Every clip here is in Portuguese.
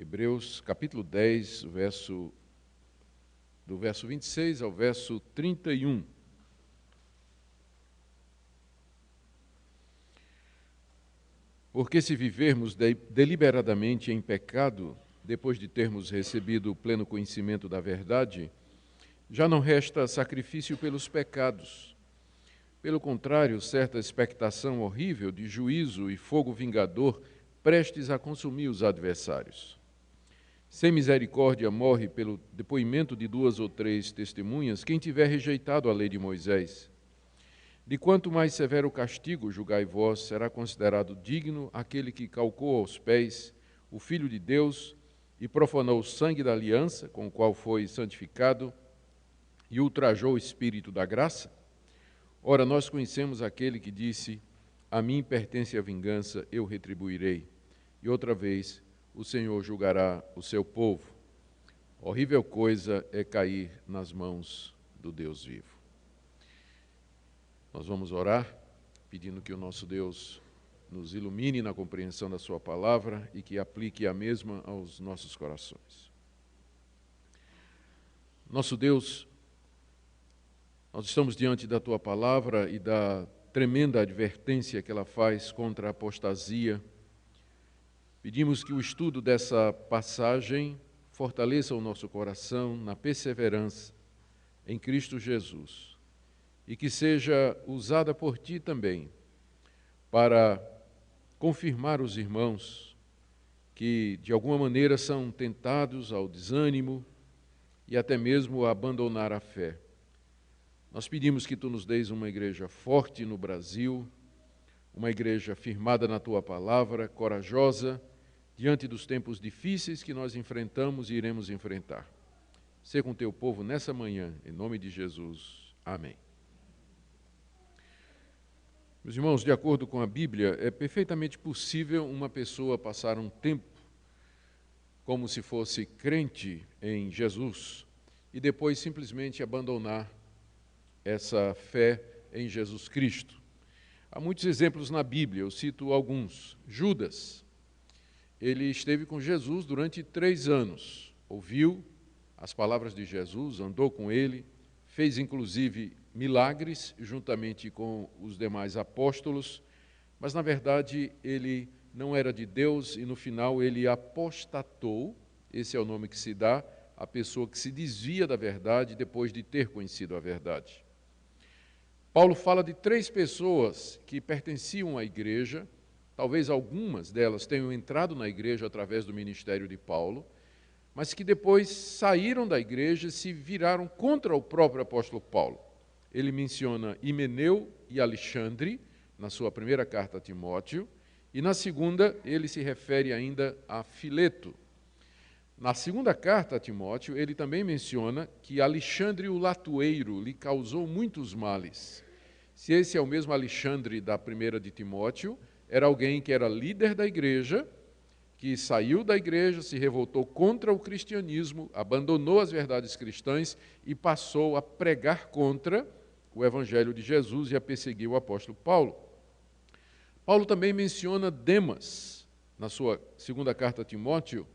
Hebreus capítulo 10, do verso 26 ao verso 31. Porque se vivermos deliberadamente em pecado, depois de termos recebido o pleno conhecimento da verdade, já não resta sacrifício pelos pecados. Pelo contrário, certa expectação horrível de juízo e fogo vingador prestes a consumir os adversários. Sem misericórdia morre pelo depoimento de 2 ou 3 testemunhas quem tiver rejeitado a lei de Moisés. De quanto mais severo castigo, julgai vós, será considerado digno aquele que calcou aos pés o Filho de Deus e profanou o sangue da aliança, com o qual foi santificado, e ultrajou o Espírito da graça? Ora, nós conhecemos aquele que disse, a mim pertence a vingança, eu retribuirei. E outra vez, o Senhor julgará o seu povo. Horrível coisa é cair nas mãos do Deus vivo. Nós vamos orar, pedindo que o nosso Deus nos ilumine na compreensão da sua palavra e que aplique a mesma aos nossos corações. Nosso Deus, nós estamos diante da tua palavra e da tremenda advertência que ela faz contra a apostasia. Pedimos que o estudo dessa passagem fortaleça o nosso coração na perseverança em Cristo Jesus e que seja usada por ti também para confirmar os irmãos que de alguma maneira são tentados ao desânimo e até mesmo a abandonar a fé. Nós pedimos que tu nos deis uma igreja forte no Brasil, uma igreja firmada na tua palavra, corajosa, diante dos tempos difíceis que nós enfrentamos e iremos enfrentar. Sê com teu povo nessa manhã, em nome de Jesus. Amém. Meus irmãos, de acordo com a Bíblia, é perfeitamente possível uma pessoa passar um tempo como se fosse crente em Jesus e depois simplesmente abandonar essa fé em Jesus Cristo. Há muitos exemplos na Bíblia, eu cito alguns. Judas, ele esteve com Jesus durante 3 anos, ouviu as palavras de Jesus, andou com ele, fez inclusive milagres juntamente com os demais apóstolos, mas na verdade ele não era de Deus e no final ele apostatou, esse é o nome que se dá, a pessoa que se desvia da verdade depois de ter conhecido a verdade. Paulo fala de 3 pessoas que pertenciam à igreja, talvez algumas delas tenham entrado na igreja através do ministério de Paulo, mas que depois saíram da igreja e se viraram contra o próprio apóstolo Paulo. Ele menciona Himeneu e Alexandre, na sua primeira carta a Timóteo, e na segunda ele se refere ainda a Fileto. Na segunda carta a Timóteo, ele também menciona que Alexandre o latueiro lhe causou muitos males. Se esse é o mesmo Alexandre da primeira de Timóteo, era alguém que era líder da igreja, que saiu da igreja, se revoltou contra o cristianismo, abandonou as verdades cristãs e passou a pregar contra o evangelho de Jesus e a perseguir o apóstolo Paulo. Paulo também menciona Demas, na sua segunda carta a Timóteo,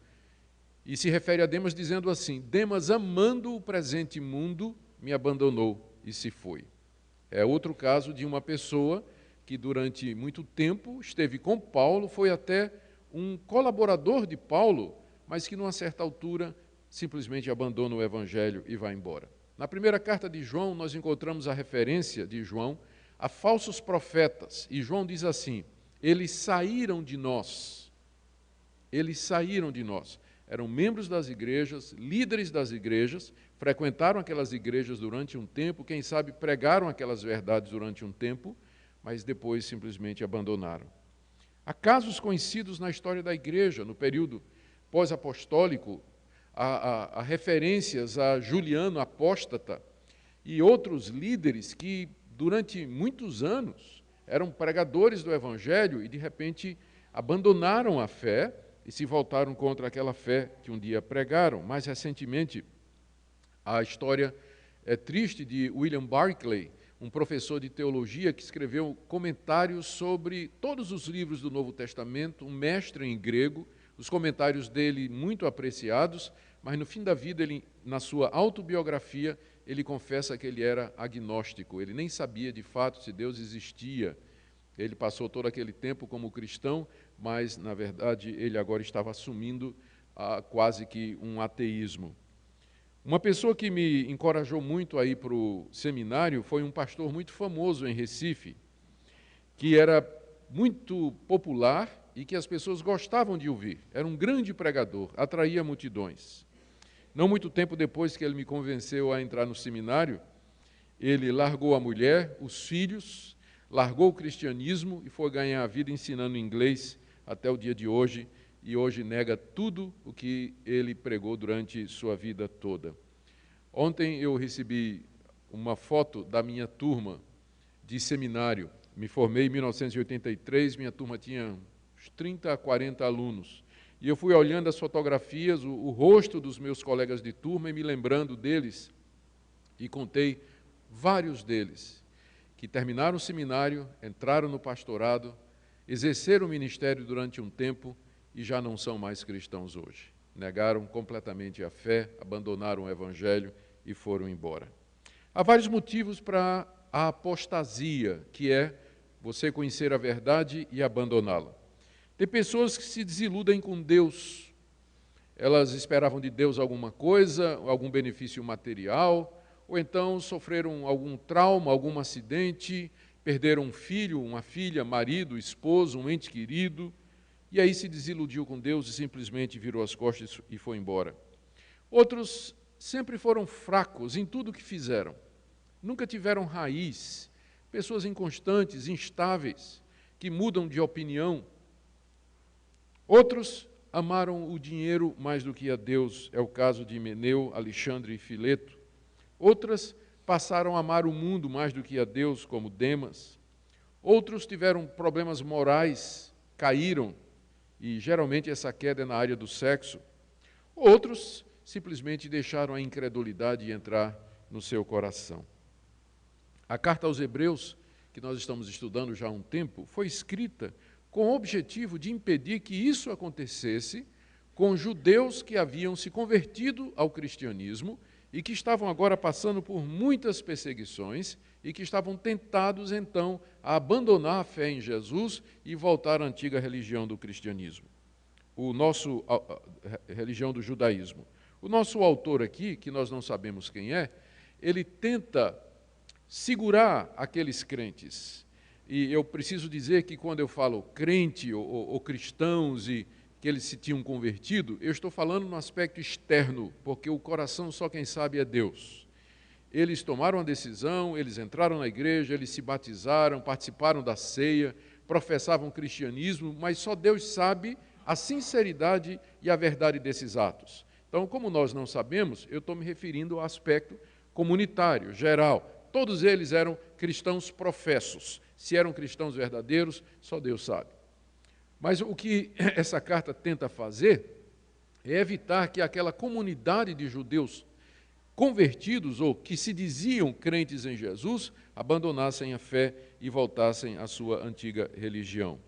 e se refere a Demas dizendo assim, Demas, amando o presente mundo, me abandonou e se foi. É outro caso de uma pessoa que durante muito tempo esteve com Paulo, foi até um colaborador de Paulo, mas que numa certa altura simplesmente abandona o evangelho e vai embora. Na primeira carta de João, nós encontramos a referência de João a falsos profetas, e João diz assim, eles saíram de nós, eram membros das igrejas, líderes das igrejas, frequentaram aquelas igrejas durante um tempo, quem sabe pregaram aquelas verdades durante um tempo, mas depois simplesmente abandonaram. Há casos conhecidos na história da igreja, no período pós-apostólico, há referências a Juliano apóstata e outros líderes que, durante muitos anos, eram pregadores do evangelho e, de repente, abandonaram a fé e se voltaram contra aquela fé que um dia pregaram. Mais recentemente, a história é triste de William Barclay, um professor de teologia que escreveu comentários sobre todos os livros do Novo Testamento, um mestre em grego, os comentários dele muito apreciados, mas no fim da vida, ele, na sua autobiografia, ele confessa que ele era agnóstico, ele nem sabia de fato se Deus existia. Ele passou todo aquele tempo como cristão, mas, na verdade, ele agora estava assumindo quase que um ateísmo. Uma pessoa que me encorajou muito a ir para o seminário foi um pastor muito famoso em Recife, que era muito popular e que as pessoas gostavam de ouvir. Era um grande pregador, atraía multidões. Não muito tempo depois que ele me convenceu a entrar no seminário, ele largou a mulher, os filhos, largou o cristianismo e foi ganhar a vida ensinando inglês até o dia de hoje, e hoje nega tudo o que ele pregou durante sua vida toda. Ontem eu recebi uma foto da minha turma de seminário. Me formei em 1983, minha turma tinha uns 30 a 40 alunos. E eu fui olhando as fotografias, o rosto dos meus colegas de turma e me lembrando deles, e contei vários deles que terminaram o seminário, entraram no pastorado, exerceram o ministério durante um tempo e já não são mais cristãos hoje. Negaram completamente a fé, abandonaram o evangelho e foram embora. Há vários motivos para a apostasia, que é você conhecer a verdade e abandoná-la. Tem pessoas que se desiludem com Deus. Elas esperavam de Deus alguma coisa, algum benefício material, ou então sofreram algum trauma, algum acidente, perderam um filho, uma filha, marido, esposo, um ente querido, e aí se desiludiu com Deus e simplesmente virou as costas e foi embora. Outros sempre foram fracos em tudo que fizeram, nunca tiveram raiz, pessoas inconstantes, instáveis, que mudam de opinião. Outros amaram o dinheiro mais do que a Deus, é o caso de Himeneu, Alexandre e Fileto. Outras passaram a amar o mundo mais do que a Deus, como Demas. Outros tiveram problemas morais, caíram, e geralmente essa queda é na área do sexo. Outros simplesmente deixaram a incredulidade entrar no seu coração. A carta aos Hebreus, que nós estamos estudando já há um tempo, foi escrita com o objetivo de impedir que isso acontecesse com judeus que haviam se convertido ao cristianismo e que estavam agora passando por muitas perseguições e que estavam tentados, então, a abandonar a fé em Jesus e voltar à antiga religião do cristianismo, religião do judaísmo. O nosso autor aqui, que nós não sabemos quem é, ele tenta segurar aqueles crentes. E eu preciso dizer que quando eu falo crente ou cristãos e que eles se tinham convertido, eu estou falando no aspecto externo, porque o coração só quem sabe é Deus. Eles tomaram a decisão, eles entraram na igreja, eles se batizaram, participaram da ceia, professavam cristianismo, mas só Deus sabe a sinceridade e a verdade desses atos. Então, como nós não sabemos, eu estou me referindo ao aspecto comunitário, geral. Todos eles eram cristãos professos. Se eram cristãos verdadeiros, só Deus sabe. Mas o que essa carta tenta fazer é evitar que aquela comunidade de judeus convertidos ou que se diziam crentes em Jesus abandonassem a fé e voltassem à sua antiga religião.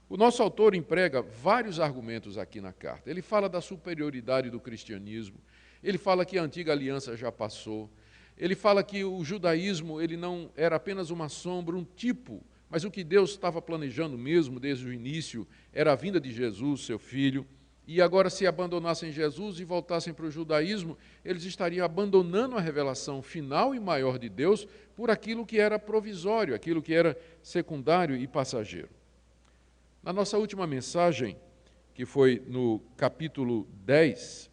O nosso autor emprega vários argumentos aqui na carta. Ele fala da superioridade do cristianismo, ele fala que a antiga aliança já passou, ele fala que o judaísmo ele não era apenas uma sombra, um tipo, mas o que Deus estava planejando mesmo desde o início era a vinda de Jesus, seu filho, e agora se abandonassem Jesus e voltassem para o judaísmo, eles estariam abandonando a revelação final e maior de Deus por aquilo que era provisório, aquilo que era secundário e passageiro. Na nossa última mensagem, que foi no capítulo 10,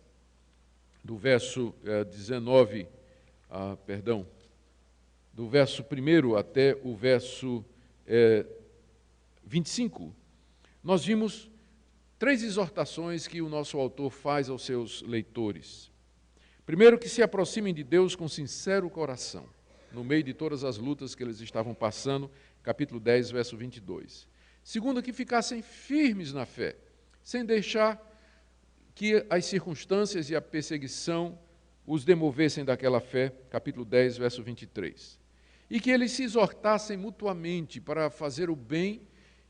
do verso 19, do verso 1 até o verso 25, nós vimos 3 exortações que o nosso autor faz aos seus leitores. Primeiro, que se aproximem de Deus com sincero coração, no meio de todas as lutas que eles estavam passando, capítulo 10, verso 22. Segundo, que ficassem firmes na fé, sem deixar que as circunstâncias e a perseguição os demovessem daquela fé, capítulo 10, verso 23. E que eles se exortassem mutuamente para fazer o bem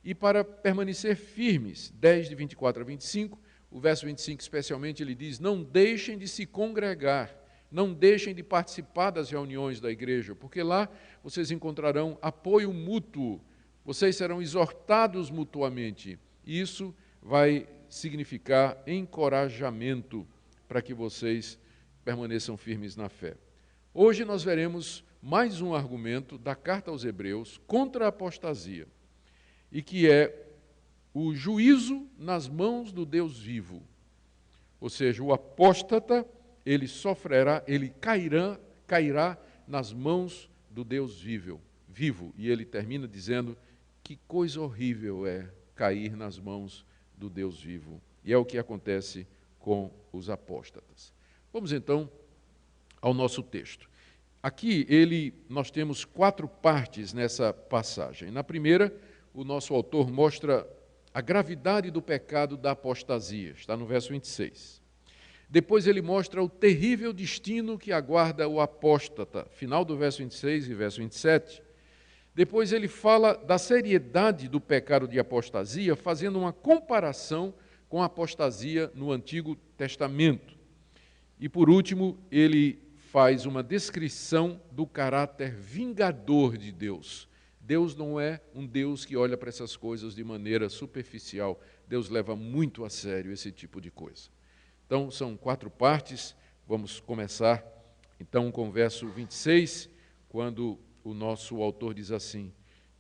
e para permanecer firmes, 10, de 24 a 25, o verso 25 especialmente, ele diz: não deixem de se congregar, não deixem de participar das reuniões da igreja, porque lá vocês encontrarão apoio mútuo, vocês serão exortados mutuamente, e isso vai significar encorajamento para que vocês permaneçam firmes na fé. Hoje nós veremos mais um argumento da carta aos Hebreus contra a apostasia, e que é o juízo nas mãos do Deus vivo. Ou seja, o apóstata, ele sofrerá, ele cairá nas mãos do Deus vivo. E ele termina dizendo: que coisa horrível é cair nas mãos do Deus vivo. E é o que acontece com os apóstatas. Vamos então ao nosso texto. Aqui nós temos 4 partes nessa passagem. Na primeira, o nosso autor mostra a gravidade do pecado da apostasia, está no verso 26. Depois ele mostra o terrível destino que aguarda o apóstata, final do verso 26 e verso 27. Depois ele fala da seriedade do pecado de apostasia, fazendo uma comparação com a apostasia no Antigo Testamento. E por último, ele faz uma descrição do caráter vingador de Deus. Deus não é um Deus que olha para essas coisas de maneira superficial. Deus leva muito a sério esse tipo de coisa. Então, são 4 partes. Vamos começar, então, com o verso 26, quando o nosso autor diz assim: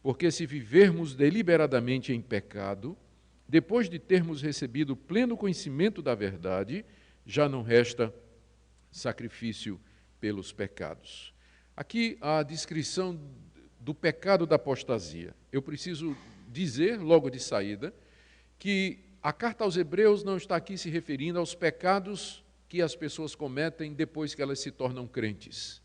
porque se vivermos deliberadamente em pecado, depois de termos recebido pleno conhecimento da verdade, já não resta sacrifício pelos pecados. Aqui a descrição do pecado da apostasia. Eu preciso dizer, logo de saída, que a carta aos Hebreus não está aqui se referindo aos pecados que as pessoas cometem depois que elas se tornam crentes.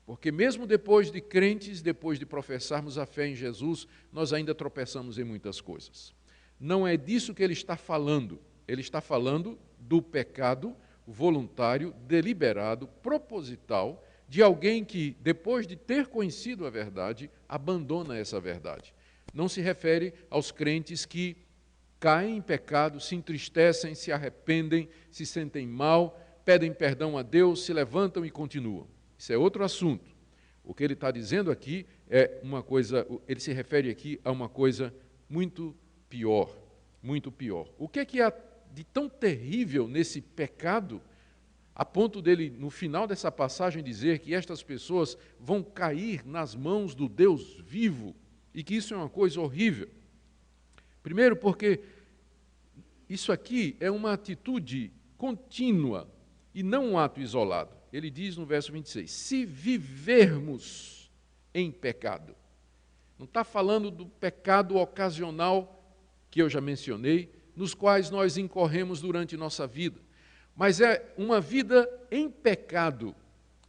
Porque mesmo depois de crentes, depois de professarmos a fé em Jesus, nós ainda tropeçamos em muitas coisas. Não é disso que ele está falando. Ele está falando do pecado voluntário, deliberado, proposital, de alguém que, depois de ter conhecido a verdade, abandona essa verdade. Não se refere aos crentes que caem em pecado, se entristecem, se arrependem, se sentem mal, pedem perdão a Deus, se levantam e continuam. Isso é outro assunto. O que ele está dizendo aqui é uma coisa, ele se refere aqui a uma coisa muito pior, muito pior. O que há de tão terrível nesse pecado, a ponto dele, no final dessa passagem, dizer que estas pessoas vão cair nas mãos do Deus vivo e que isso é uma coisa horrível? Primeiro, porque isso aqui é uma atitude contínua e não um ato isolado. Ele diz no verso 26, se vivermos em pecado. Não está falando do pecado ocasional que eu já mencionei, nos quais nós incorremos durante nossa vida. Mas é uma vida em pecado,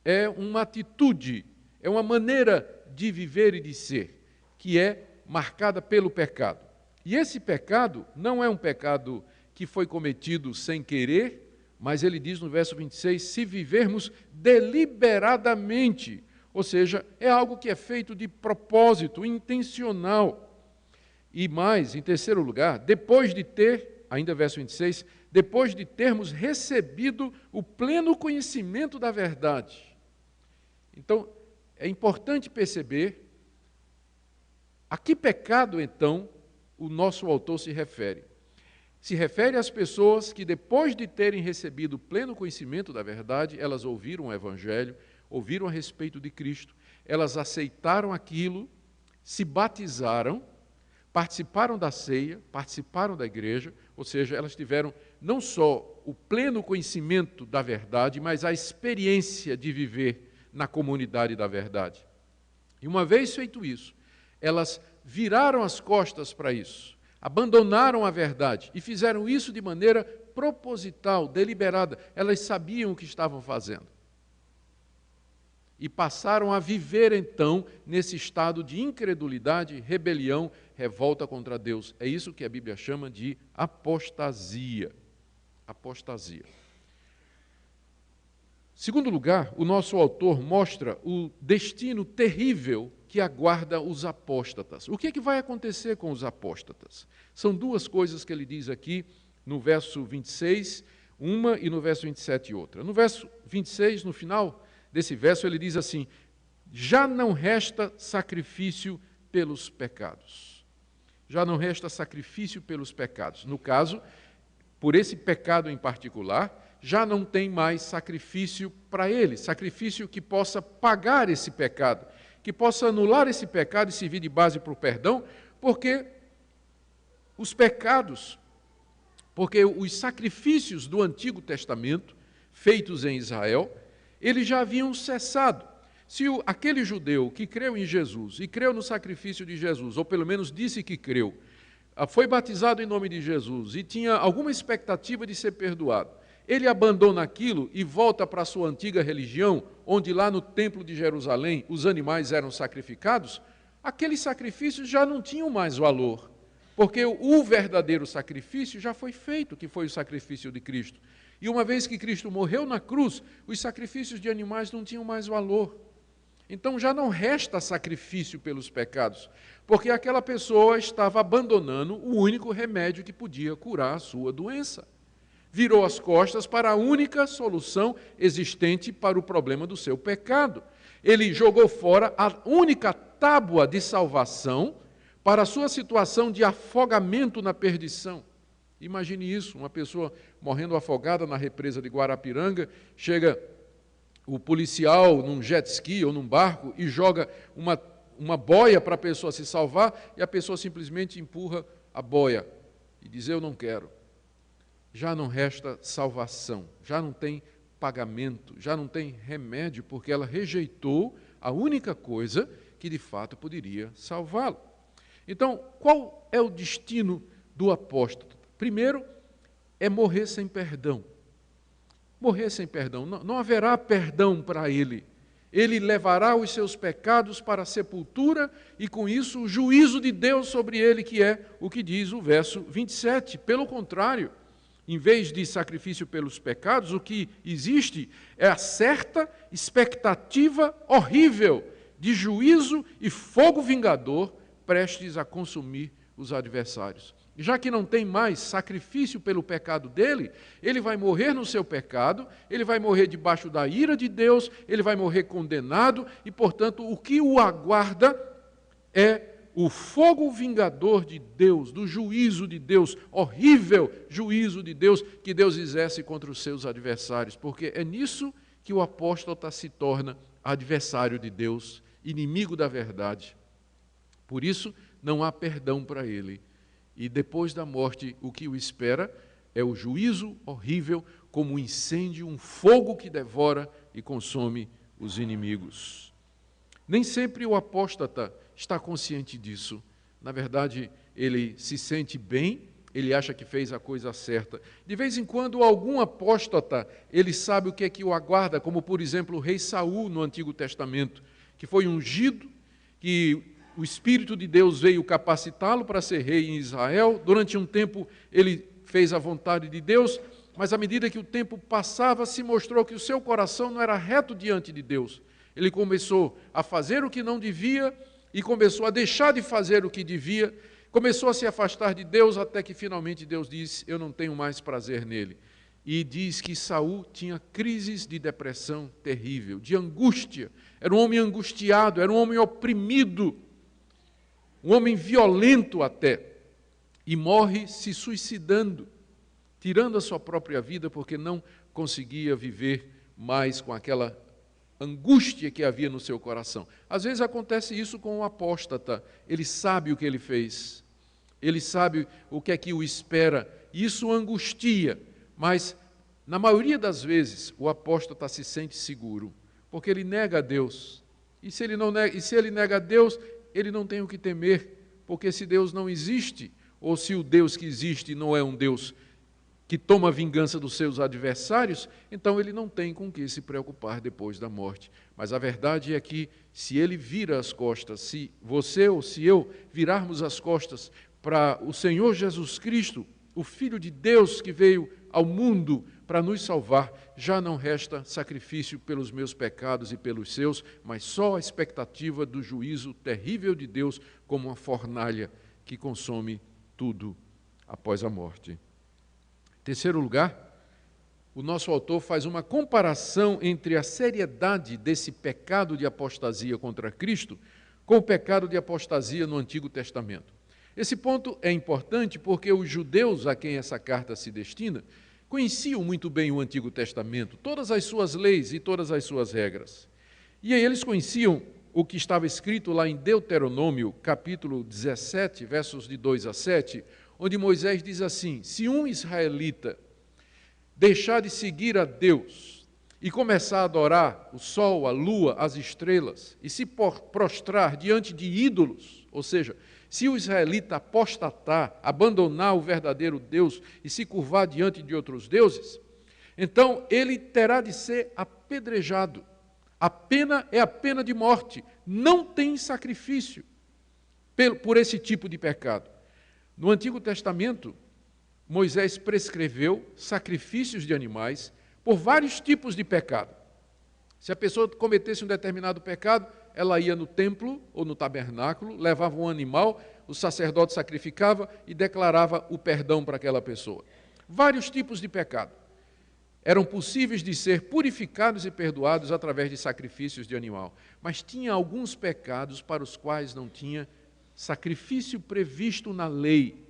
é uma atitude, é uma maneira de viver e de ser, que é marcada pelo pecado. E esse pecado não é um pecado que foi cometido sem querer, mas ele diz no verso 26, se vivermos deliberadamente, ou seja, é algo que é feito de propósito, intencional. E mais, em terceiro lugar, depois de ter, ainda verso 26, depois de termos recebido o pleno conhecimento da verdade. Então, é importante perceber a que pecado, então, o nosso autor se refere. Se refere às pessoas que, depois de terem recebido o pleno conhecimento da verdade, elas ouviram o Evangelho, ouviram a respeito de Cristo, elas aceitaram aquilo, se batizaram, participaram da ceia, participaram da igreja, ou seja, elas tiveram não só o pleno conhecimento da verdade, mas a experiência de viver na comunidade da verdade. E uma vez feito isso, elas viraram as costas para isso, abandonaram a verdade e fizeram isso de maneira proposital, deliberada. Elas sabiam o que estavam fazendo. E passaram a viver, então, nesse estado de incredulidade, rebelião, revolta contra Deus. É isso que a Bíblia chama de apostasia. Apostasia. Segundo lugar, o nosso autor mostra o destino terrível que aguarda os apóstatas. O que vai acontecer com os apóstatas? São 2 coisas que ele diz aqui no verso 26, uma, e no verso 27, outra. No verso 26, no final desse verso, ele diz assim: já não resta sacrifício pelos pecados. Já não resta sacrifício pelos pecados. No caso, por esse pecado em particular, já não tem mais sacrifício para ele, sacrifício que possa pagar esse pecado, que possa anular esse pecado e servir de base para o perdão, porque os pecados, porque os sacrifícios do Antigo Testamento, feitos em Israel, eles já haviam cessado. Se aquele judeu que creu em Jesus e creu no sacrifício de Jesus, ou pelo menos disse que creu, foi batizado em nome de Jesus e tinha alguma expectativa de ser perdoado, ele abandona aquilo e volta para a sua antiga religião, onde lá no templo de Jerusalém os animais eram sacrificados, aqueles sacrifícios já não tinham mais valor, porque o verdadeiro sacrifício já foi feito, que foi o sacrifício de Cristo. E uma vez que Cristo morreu na cruz, os sacrifícios de animais não tinham mais valor. Então já não resta sacrifício pelos pecados, porque aquela pessoa estava abandonando o único remédio que podia curar a sua doença. Virou as costas para a única solução existente para o problema do seu pecado. Ele jogou fora a única tábua de salvação para a sua situação de afogamento na perdição. Imagine isso, uma pessoa morrendo afogada na represa de Guarapiranga, chega o policial num jet ski ou num barco e joga uma boia para a pessoa se salvar, e a pessoa simplesmente empurra a boia e diz: eu não quero. Já não resta salvação, já não tem pagamento, já não tem remédio, porque ela rejeitou a única coisa que de fato poderia salvá-lo. Então, qual é o destino do apóstolo? Primeiro, é morrer sem perdão. Morrer sem perdão. Não haverá perdão para ele. Ele levará os seus pecados para a sepultura e, com isso, o juízo de Deus sobre ele, que é o que diz o verso 27. Pelo contrário, em vez de sacrifício pelos pecados, o que existe é a certa expectativa horrível de juízo e fogo vingador prestes a consumir os adversários. Já que não tem mais sacrifício pelo pecado dele, ele vai morrer no seu pecado, ele vai morrer debaixo da ira de Deus, ele vai morrer condenado e, portanto, o que o aguarda é o fogo vingador de Deus, do juízo de Deus, horrível juízo de Deus que Deus exerce contra os seus adversários, porque é nisso que o apóstata se torna adversário de Deus, inimigo da verdade. Por isso, não há perdão para ele. E depois da morte, o que o espera é o juízo horrível, como um incêndio, um fogo que devora e consome os inimigos. Nem sempre o apóstata está consciente disso. Na verdade, ele se sente bem, ele acha que fez a coisa certa. De vez em quando, algum apóstata, ele sabe o que é que o aguarda, como, por exemplo, o rei Saul no Antigo Testamento, que foi ungido, que o Espírito de Deus veio capacitá-lo para ser rei em Israel. Durante um tempo, ele fez a vontade de Deus, mas à medida que o tempo passava, se mostrou que o seu coração não era reto diante de Deus. Ele começou a fazer o que não devia e começou a deixar de fazer o que devia, começou a se afastar de Deus, até que finalmente Deus disse: eu não tenho mais prazer nele. E diz que Saul tinha crises de depressão terrível, de angústia. Era um homem angustiado, era um homem oprimido, um homem violento até, e morre se suicidando, tirando a sua própria vida, porque não conseguia viver mais com aquela angústia que havia no seu coração. Às vezes acontece isso com o apóstata, ele sabe o que ele fez, ele sabe o que é que o espera, e isso angustia, mas na maioria das vezes o apóstata se sente seguro, porque ele nega a Deus, e se ele nega a Deus, ele não tem o que temer, porque se Deus não existe, ou se o Deus que existe não é um Deus que toma vingança dos seus adversários, então ele não tem com que se preocupar depois da morte. Mas a verdade é que, se ele vira as costas, se você ou se eu virarmos as costas para o Senhor Jesus Cristo, o Filho de Deus que veio ao mundo para nos salvar, já não resta sacrifício pelos meus pecados e pelos seus, mas só a expectativa do juízo terrível de Deus, como uma fornalha que consome tudo após a morte. terceiro lugar, o nosso autor faz uma comparação entre a seriedade desse pecado de apostasia contra Cristo com o pecado de apostasia no Antigo Testamento. Esse ponto é importante porque os judeus a quem essa carta se destina conheciam muito bem o Antigo Testamento, todas as suas leis e todas as suas regras. E aí eles conheciam o que estava escrito lá em Deuteronômio, capítulo 17, versos de 2 a 7, onde Moisés diz assim: se um israelita deixar de seguir a Deus e começar a adorar o sol, a lua, as estrelas, e se prostrar diante de ídolos, ou seja, se o israelita apostatar, abandonar o verdadeiro Deus e se curvar diante de outros deuses, então ele terá de ser apedrejado. A pena é a pena de morte, não tem sacrifício por esse tipo de pecado. No Antigo Testamento, Moisés prescreveu sacrifícios de animais por vários tipos de pecado. Se a pessoa cometesse um determinado pecado, ela ia no templo ou no tabernáculo, levava um animal, o sacerdote sacrificava e declarava o perdão para aquela pessoa. Vários tipos de pecado eram possíveis de ser purificados e perdoados através de sacrifícios de animal. Mas tinha alguns pecados para os quais não tinha sacrifício previsto na lei.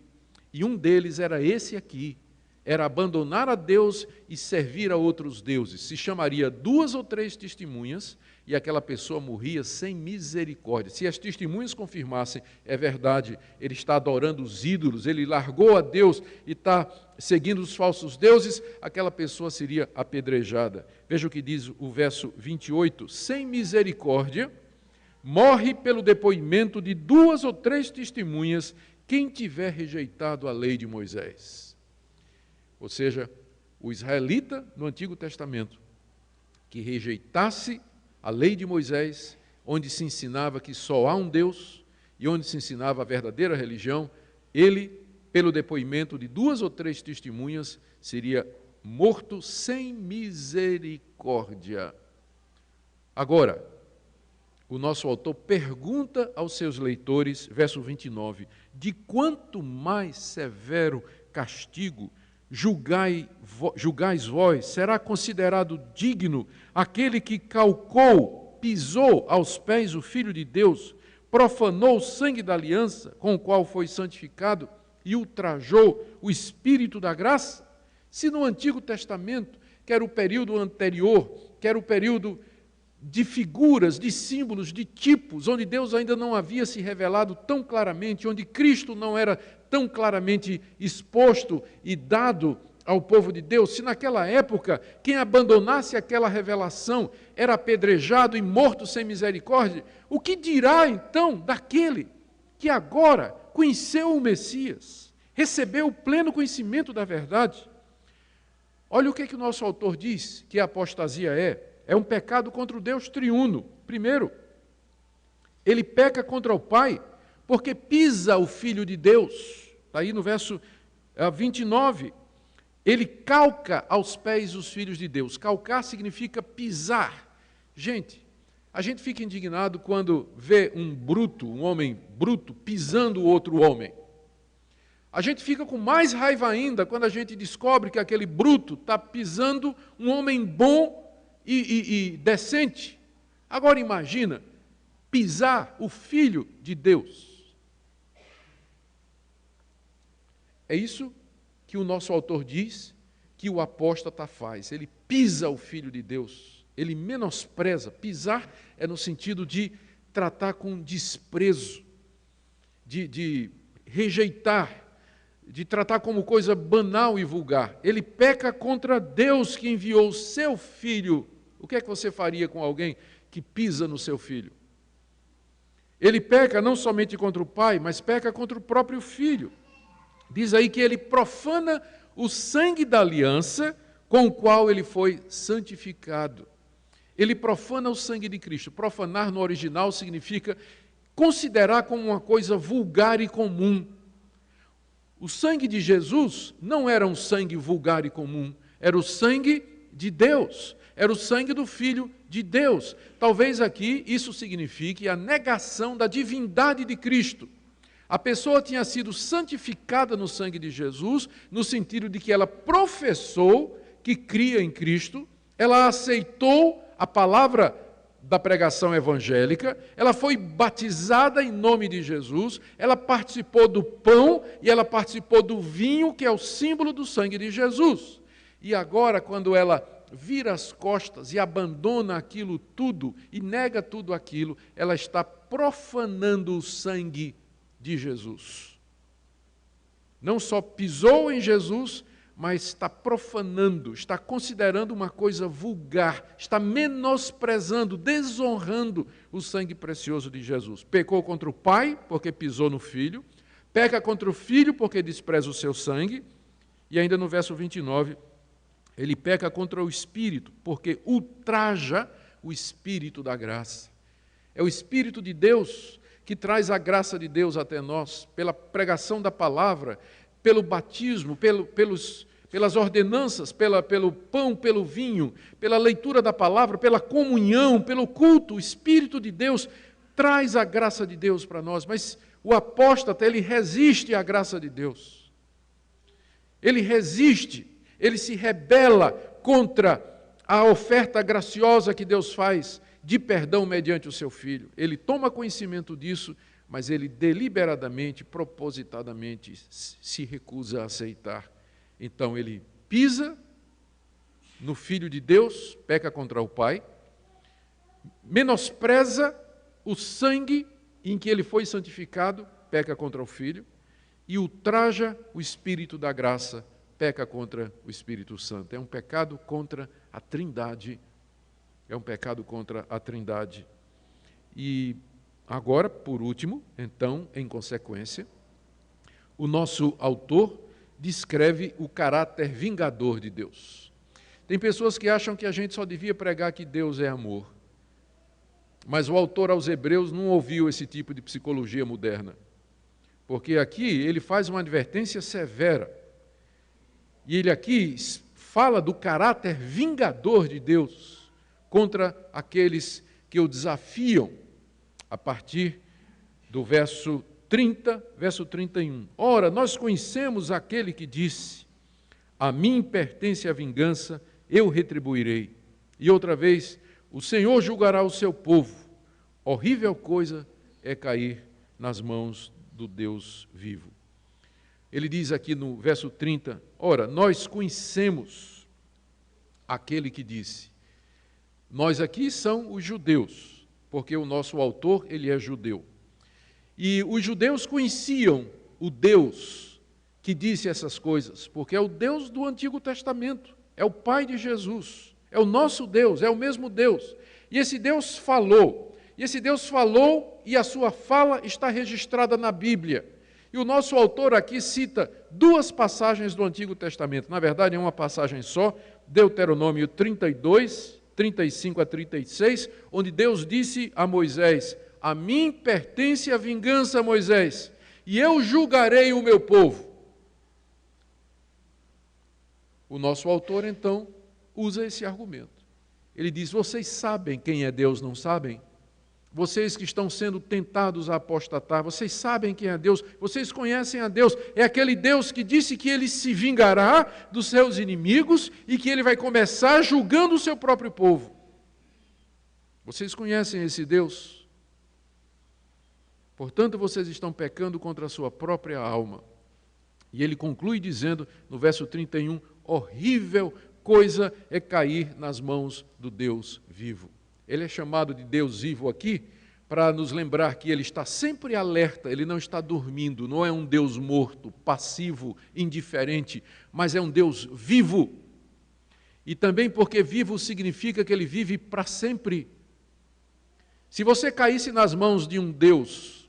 E um deles era esse aqui, era abandonar a Deus e servir a outros deuses. Se chamaria 2 ou 3 testemunhas e aquela pessoa morria sem misericórdia. Se as testemunhas confirmassem, é verdade, ele está adorando os ídolos, ele largou a Deus e está seguindo os falsos deuses, aquela pessoa seria apedrejada. Veja o que diz o verso 28, sem misericórdia, morre pelo depoimento de 2 ou 3 testemunhas quem tiver rejeitado a lei de Moisés. Ou seja, o israelita no Antigo Testamento que rejeitasse a lei de Moisés, onde se ensinava que só há um Deus e onde se ensinava a verdadeira religião, ele, pelo depoimento de 2 ou 3 testemunhas, seria morto sem misericórdia. Agora, o nosso autor pergunta aos seus leitores, verso 29, de quanto mais severo castigo julgais vós, será considerado digno aquele que calcou, pisou aos pés o Filho de Deus, profanou o sangue da aliança com o qual foi santificado e ultrajou o Espírito da graça? Se no Antigo Testamento, quer o período anterior, quer o período de figuras, de símbolos, de tipos, onde Deus ainda não havia se revelado tão claramente, onde Cristo não era tão claramente exposto e dado ao povo de Deus, se naquela época quem abandonasse aquela revelação era apedrejado e morto sem misericórdia, o que dirá então daquele que agora conheceu o Messias, recebeu o pleno conhecimento da verdade? Olha o que o nosso autor diz que a apostasia é um pecado contra o Deus triuno. Primeiro, ele peca contra o Pai, porque pisa o Filho de Deus. Está aí no verso 29. Ele calca aos pés os filhos de Deus. Calcar significa pisar. Gente, a gente fica indignado quando vê um homem bruto, pisando o outro homem. A gente fica com mais raiva ainda quando a gente descobre que aquele bruto está pisando um homem bom e decente. Agora imagina, pisar o Filho de Deus. É isso que o nosso autor diz que o apóstata faz. Ele pisa o Filho de Deus, ele menospreza. Pisar é no sentido de tratar com desprezo, de rejeitar, de tratar como coisa banal e vulgar. Ele peca contra Deus que enviou o seu Filho. O que é que você faria com alguém que pisa no seu filho? Ele peca não somente contra o Pai, mas peca contra o próprio Filho. Diz aí que ele profana o sangue da aliança com o qual ele foi santificado. Ele profana o sangue de Cristo. Profanar no original significa considerar como uma coisa vulgar e comum. O sangue de Jesus não era um sangue vulgar e comum, era o sangue de Deus, era o sangue do Filho de Deus. Talvez aqui isso signifique a negação da divindade de Cristo. A pessoa tinha sido santificada no sangue de Jesus, no sentido de que ela professou que cria em Cristo, ela aceitou a palavra da pregação evangélica, ela foi batizada em nome de Jesus, ela participou do pão e ela participou do vinho, que é o símbolo do sangue de Jesus. E agora, quando ela vira as costas e abandona aquilo tudo e nega tudo aquilo, ela está profanando o sangue de Jesus. Não só pisou em Jesus, mas está profanando, está considerando uma coisa vulgar, está menosprezando, desonrando o sangue precioso de Jesus. Pecou contra o Pai, porque pisou no Filho, peca contra o Filho, porque despreza o seu sangue, e ainda no verso 29, ele peca contra o Espírito, porque ultraja o Espírito da graça. É o Espírito de Deus que traz a graça de Deus até nós, pela pregação da palavra, pelo batismo, pelas ordenanças, pelo pão, pelo vinho, pela leitura da palavra, pela comunhão, pelo culto. O Espírito de Deus traz a graça de Deus para nós, mas o apóstata, ele resiste à graça de Deus. Ele resiste, ele se rebela contra a oferta graciosa que Deus faz de perdão mediante o seu Filho. Ele toma conhecimento disso, mas ele deliberadamente, propositadamente, se recusa a aceitar. Então ele pisa no Filho de Deus, peca contra o Pai, menospreza o sangue em que ele foi santificado, peca contra o Filho, e ultraja o Espírito da graça, peca contra o Espírito Santo. É um pecado contra a Trindade. É um pecado contra a Trindade. E agora, por último, então, em consequência, o nosso autor descreve o caráter vingador de Deus. Tem pessoas que acham que a gente só devia pregar que Deus é amor. Mas o autor aos Hebreus não ouviu esse tipo de psicologia moderna. Porque aqui ele faz uma advertência severa. E ele aqui fala do caráter vingador de Deus contra aqueles que o desafiam, a partir do verso 30, verso 31. Ora, nós conhecemos aquele que disse: a mim pertence a vingança, eu retribuirei. E outra vez, o Senhor julgará o seu povo. Horrível coisa é cair nas mãos do Deus vivo. Ele diz aqui no verso 30, ora, nós conhecemos aquele que disse. Nós aqui são os judeus, porque o nosso autor, ele é judeu. E os judeus conheciam o Deus que disse essas coisas, porque é o Deus do Antigo Testamento, é o Pai de Jesus, é o nosso Deus, é o mesmo Deus. E esse Deus falou, e a sua fala está registrada na Bíblia. E o nosso autor aqui cita duas passagens do Antigo Testamento, na verdade é uma passagem só, Deuteronômio 32, 35 a 36, onde Deus disse a Moisés: a mim pertence a vingança, Moisés, e eu julgarei o meu povo. O nosso autor, então, usa esse argumento. Ele diz: vocês sabem quem é Deus, não sabem? Vocês que estão sendo tentados a apostatar, vocês sabem quem é Deus, vocês conhecem a Deus. É aquele Deus que disse que ele se vingará dos seus inimigos e que ele vai começar julgando o seu próprio povo. Vocês conhecem esse Deus? Portanto, vocês estão pecando contra a sua própria alma. E ele conclui dizendo, no verso 31, horrível coisa é cair nas mãos do Deus vivo. Ele é chamado de Deus vivo aqui para nos lembrar que ele está sempre alerta, ele não está dormindo, não é um Deus morto, passivo, indiferente, mas é um Deus vivo. E também porque vivo significa que ele vive para sempre. Se você caísse nas mãos de um Deus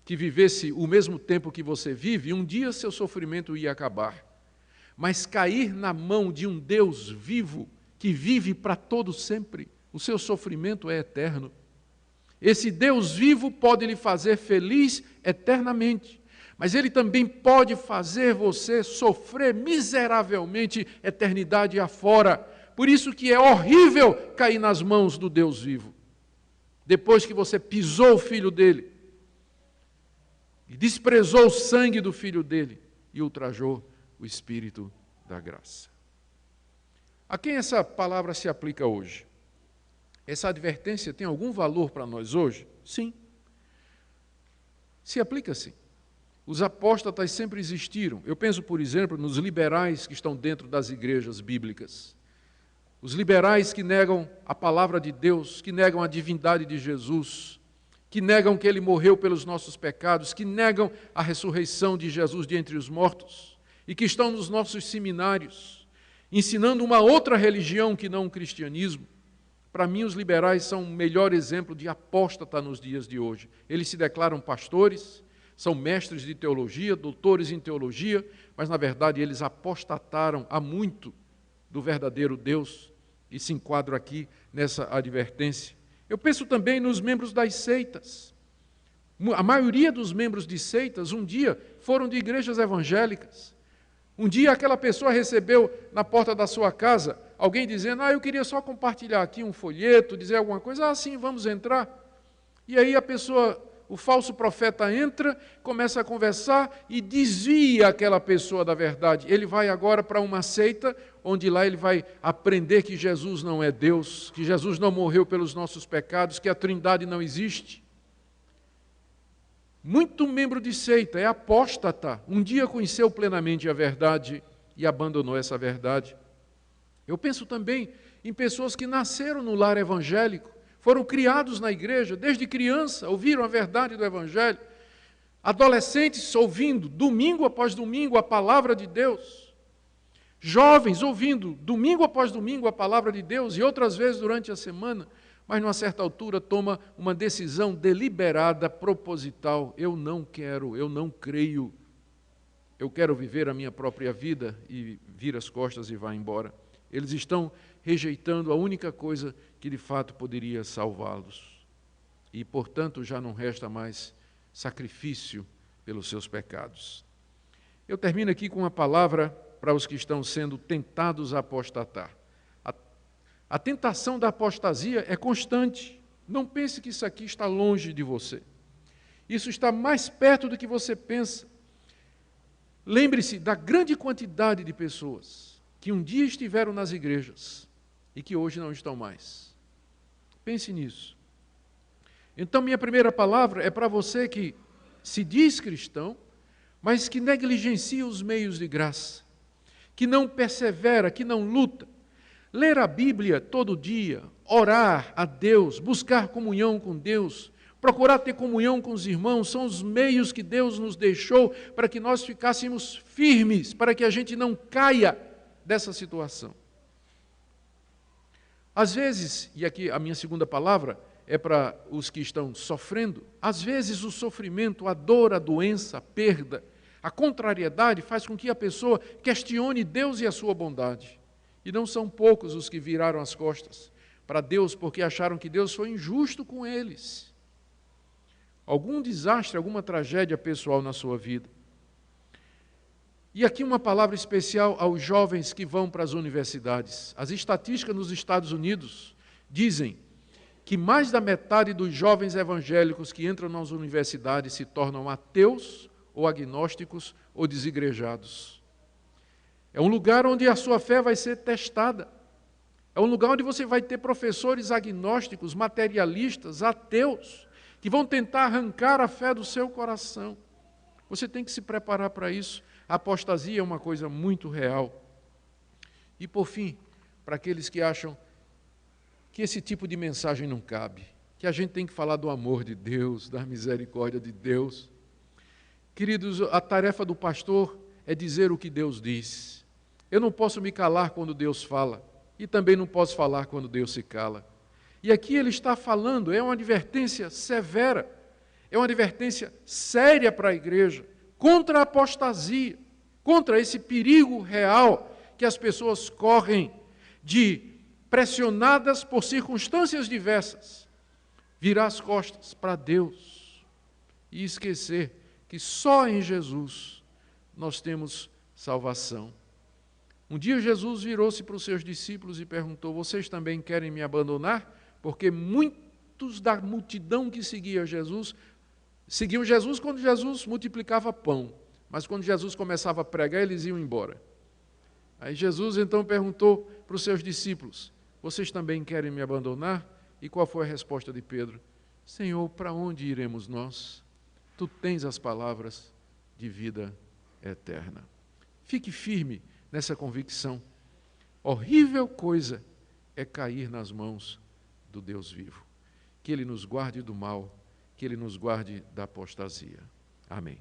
que vivesse o mesmo tempo que você vive, um dia seu sofrimento ia acabar. Mas cair na mão de um Deus vivo, que vive para todo sempre, o seu sofrimento é eterno. Esse Deus vivo pode lhe fazer feliz eternamente, mas ele também pode fazer você sofrer miseravelmente eternidade afora. Por isso que é horrível cair nas mãos do Deus vivo. Depois que você pisou o filho dele, e desprezou o sangue do Filho dele e ultrajou o Espírito da graça. A quem essa palavra se aplica hoje? Essa advertência tem algum valor para nós hoje? Sim. Se aplica sim. Os apóstatas sempre existiram. Eu penso, por exemplo, nos liberais que estão dentro das igrejas bíblicas. Os liberais que negam a palavra de Deus, que negam a divindade de Jesus, que negam que Ele morreu pelos nossos pecados, que negam a ressurreição de Jesus de entre os mortos, e que estão nos nossos seminários, ensinando uma outra religião que não o cristianismo. Para mim, os liberais são o melhor exemplo de apóstata nos dias de hoje. Eles se declaram pastores, são mestres de teologia, doutores em teologia, mas, na verdade, eles apostataram há muito do verdadeiro Deus e se enquadram aqui nessa advertência. Eu penso também nos membros das seitas. A maioria dos membros de seitas, um dia, foram de igrejas evangélicas. Um dia aquela pessoa recebeu na porta da sua casa alguém dizendo, eu queria só compartilhar aqui um folheto, dizer alguma coisa, sim, vamos entrar. E aí a pessoa, o falso profeta entra, começa a conversar e desvia aquela pessoa da verdade. Ele vai agora para uma seita, onde lá ele vai aprender que Jesus não é Deus, que Jesus não morreu pelos nossos pecados, que a Trindade não existe. Muito membro de seita é apóstata. Um dia conheceu plenamente a verdade e abandonou essa verdade. Eu penso também em pessoas que nasceram no lar evangélico, foram criados na igreja, desde criança, ouviram a verdade do Evangelho. Adolescentes ouvindo, domingo após domingo, a palavra de Deus. Jovens ouvindo, domingo após domingo, a palavra de Deus, e outras vezes durante a semana, mas numa certa altura toma uma decisão deliberada, proposital. Eu não quero, eu não creio, eu quero viver a minha própria vida, e vira as costas e vai embora. Eles estão rejeitando a única coisa que de fato poderia salvá-los. E, portanto, já não resta mais sacrifício pelos seus pecados. Eu termino aqui com uma palavra para os que estão sendo tentados a apostatar. A tentação da apostasia é constante. Não pense que isso aqui está longe de você. Isso está mais perto do que você pensa. Lembre-se da grande quantidade de pessoas que um dia estiveram nas igrejas e que hoje não estão mais. Pense nisso. Então, minha primeira palavra é para você que se diz cristão, mas que negligencia os meios de graça, que não persevera, que não luta. Ler a Bíblia todo dia, orar a Deus, buscar comunhão com Deus, procurar ter comunhão com os irmãos, são os meios que Deus nos deixou para que nós ficássemos firmes, para que a gente não caia dessa situação. Às vezes, e aqui a minha segunda palavra é para os que estão sofrendo, às vezes o sofrimento, a dor, a doença, a perda, a contrariedade faz com que a pessoa questione Deus e a sua bondade. E não são poucos os que viraram as costas para Deus porque acharam que Deus foi injusto com eles. Algum desastre, alguma tragédia pessoal na sua vida. E aqui uma palavra especial aos jovens que vão para as universidades. As estatísticas nos Estados Unidos dizem que mais da metade dos jovens evangélicos que entram nas universidades se tornam ateus ou agnósticos ou desigrejados. É um lugar onde a sua fé vai ser testada. É um lugar onde você vai ter professores agnósticos, materialistas, ateus, que vão tentar arrancar a fé do seu coração. Você tem que se preparar para isso. A apostasia é uma coisa muito real. E, por fim, para aqueles que acham que esse tipo de mensagem não cabe, que a gente tem que falar do amor de Deus, da misericórdia de Deus. Queridos, a tarefa do pastor é dizer o que Deus diz. Eu não posso me calar quando Deus fala, e também não posso falar quando Deus se cala. E aqui ele está falando, é uma advertência severa, é uma advertência séria para a igreja, contra a apostasia, contra esse perigo real que as pessoas correm de, pressionadas por circunstâncias diversas, virar as costas para Deus e esquecer que só em Jesus nós temos salvação. Um dia Jesus virou-se para os seus discípulos e perguntou: vocês também querem me abandonar? Porque muitos da multidão que seguia Jesus Seguiam Jesus quando Jesus multiplicava pão, mas quando Jesus começava a pregar, eles iam embora. Aí Jesus então perguntou para os seus discípulos: vocês também querem me abandonar? E qual foi a resposta de Pedro? Senhor, para onde iremos nós? Tu tens as palavras de vida eterna. Fique firme nessa convicção. Horrível coisa é cair nas mãos do Deus vivo. Que Ele nos guarde do mal, que Ele nos guarde da apostasia. Amém.